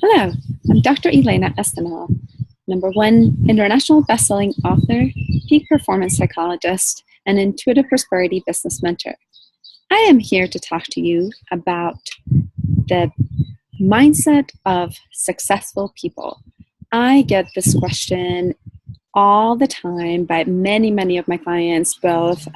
Hello, I'm Dr. Elena Estanol, #1 international best-selling author, peak performance psychologist, and intuitive prosperity business mentor. I am here to talk to you about the mindset of successful people. I get this question all the time by many of my clients, both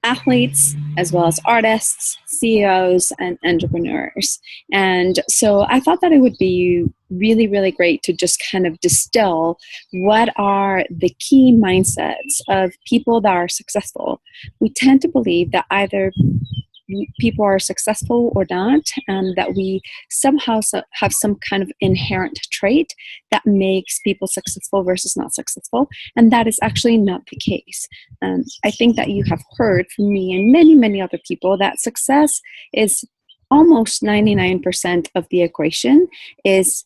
athletes as well as artists, CEOs, and entrepreneurs. And so I thought that it would be really great to just kind of distill what are the key mindsets of people that are successful. We tend to believe that either people are successful or not, and that we somehow have some kind of inherent trait that makes people successful versus not successful, and that is actually not the case. I think that you have heard from me and many other people that success is almost 99% of the equation is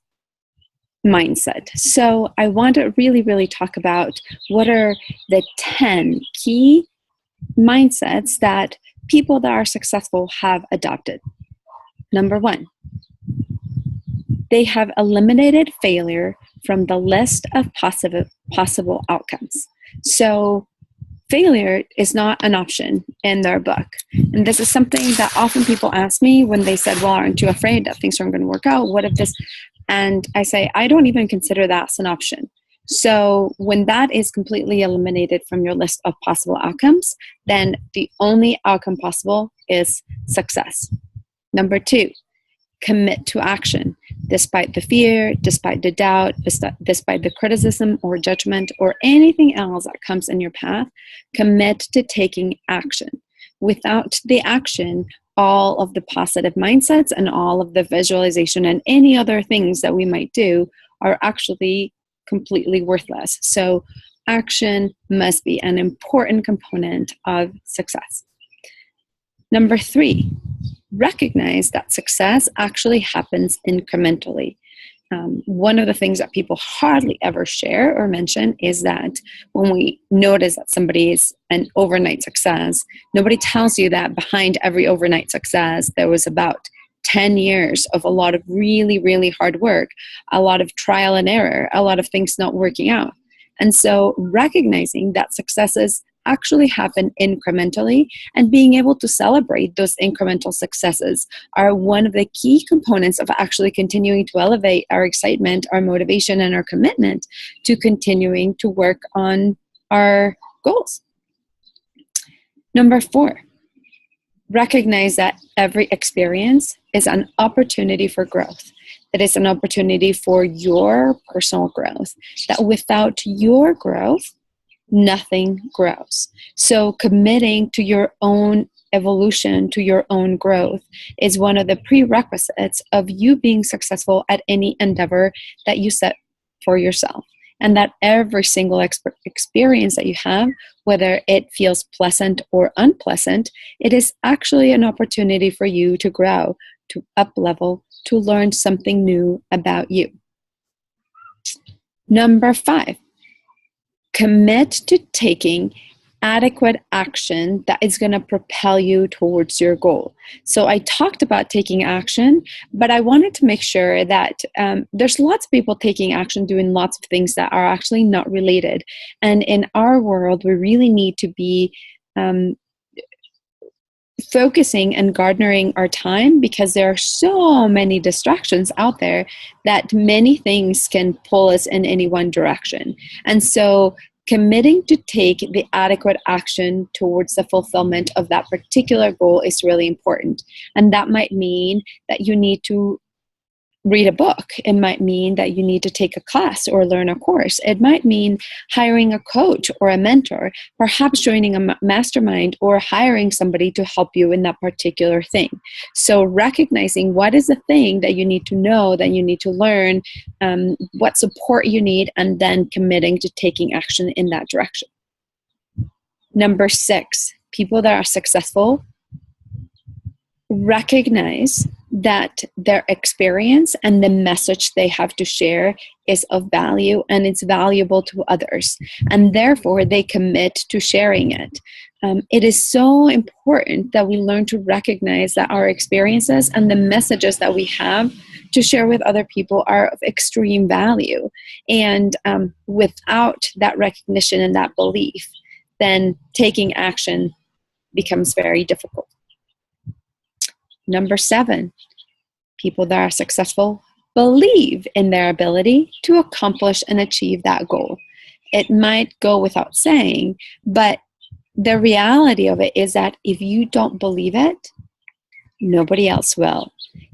mindset. So I want to really talk about what are the 10 key mindsets that people that are successful have adopted. Number 1, they have eliminated failure from the list of possible outcomes. So failure is not an option in their book. And this is something that often people ask me when they said, well, aren't you afraid that things aren't going to work out? What if this? And I say, I don't even consider that as an option. So when that is completely eliminated from your list of possible outcomes, then the only outcome possible is success. Number 2, commit to action. Despite the fear, despite the doubt, despite the criticism or judgment or anything else that comes in your path, commit to taking action. Without the action, all of the positive mindsets and all of the visualization and any other things that we might do are actually completely worthless. So action must be an important component of success. Number 3, recognize that success actually happens incrementally. One of the things that people hardly ever share or mention is that when we notice that somebody is an overnight success, nobody tells you that behind every overnight success there was about 10 years of a lot of really hard work, a lot of trial and error, a lot of things not working out. And so recognizing that successes actually happen incrementally and being able to celebrate those incremental successes are one of the key components of actually continuing to elevate our excitement, our motivation, and our commitment to continuing to work on our goals. Number 4, recognize that every experience is an opportunity for growth. It is an opportunity for your personal growth. That without your growth, nothing grows. So committing to your own evolution, to your own growth, is one of the prerequisites of you being successful at any endeavor that you set for yourself. And that every single experience that you have, whether it feels pleasant or unpleasant, it is actually an opportunity for you to grow, to up-level, to learn something new about you. Number 5, commit to taking adequate action that is going to propel you towards your goal. So I talked about taking action, but I wanted to make sure that there's lots of people taking action, doing lots of things that are actually not related. And in our world, we really need to be focusing and garnering our time, because there are so many distractions out there that many things can pull us in any one direction. And so committing to take the adequate action towards the fulfillment of that particular goal is really important. And that might mean that you need to read a book. It might mean that you need to take a class or learn a course. It might mean hiring a coach or a mentor, perhaps joining a mastermind or hiring somebody to help you in that particular thing. So recognizing what is the thing that you need to know, that you need to learn, what support you need, and then committing to taking action in that direction. Number 6, people that are successful recognize that their experience and the message they have to share is of value and it's valuable to others, and therefore they commit to sharing it. It is so important that we learn to recognize that our experiences and the messages that we have to share with other people are of extreme value. And without that recognition and that belief, then taking action becomes very difficult. Number 7, people that are successful believe in their ability to accomplish and achieve that goal. It might go without saying, but the reality of it is that if you don't believe it, nobody else will.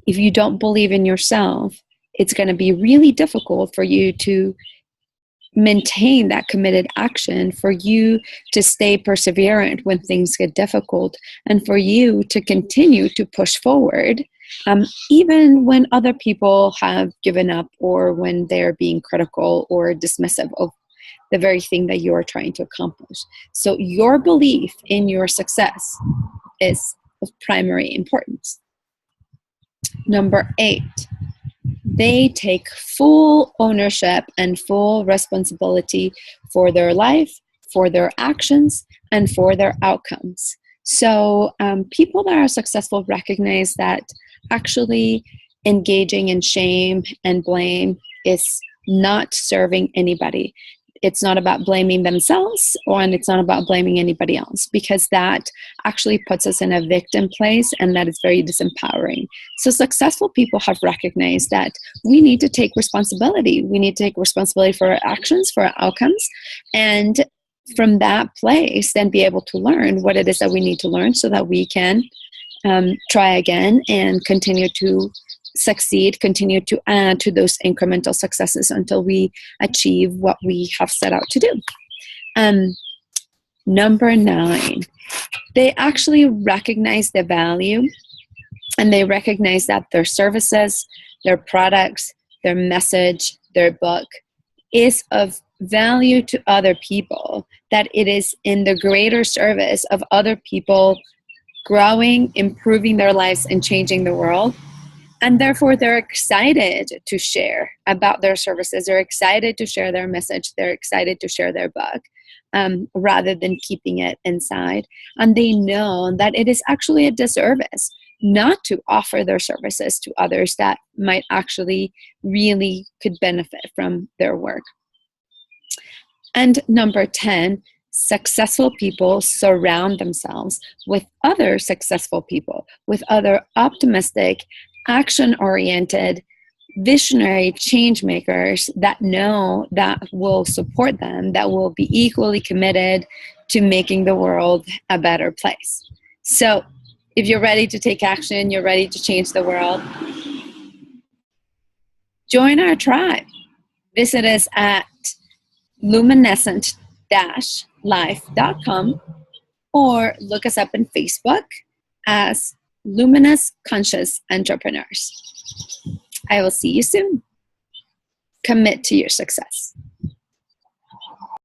If you don't believe in yourself, it's going to be really difficult for you to maintain that committed action, for you to stay perseverant when things get difficult, and for you to continue to push forward, even when other people have given up or when they're being critical or dismissive of the very thing that you're trying to accomplish. So your belief in your success is of primary importance. Number 8, they take full ownership and full responsibility for their life, for their actions, and for their outcomes. So people that are successful recognize that actually engaging in shame and blame is not serving anybody. It's not about blaming themselves, and it's not about blaming anybody else, because that actually puts us in a victim place, and that is very disempowering. So successful people have recognized that we need to take responsibility. We need to take responsibility for our actions, for our outcomes, and from that place, then be able to learn what it is that we need to learn so that we can try again and continue to succeed, continue to add to those incremental successes until we achieve what we have set out to do. Number 9, they actually recognize the value, and they recognize that their services, their products, their message, their book is of value to other people, that it is in the greater service of other people growing, improving their lives, and changing the world. And therefore, they're excited to share about their services. They're excited to share their message. They're excited to share their book rather than keeping it inside. And they know that it is actually a disservice not to offer their services to others that might actually really could benefit from their work. And number 10, successful people surround themselves with other successful people, with other optimistic, action-oriented, visionary change makers that know that will support them, that will be equally committed to making the world a better place. So if you're ready to take action, you're ready to change the world, join our tribe. Visit us at luminescent-life.com or look us up on Facebook as Luminous Conscious Entrepreneurs. I will see you soon. Commit to your success.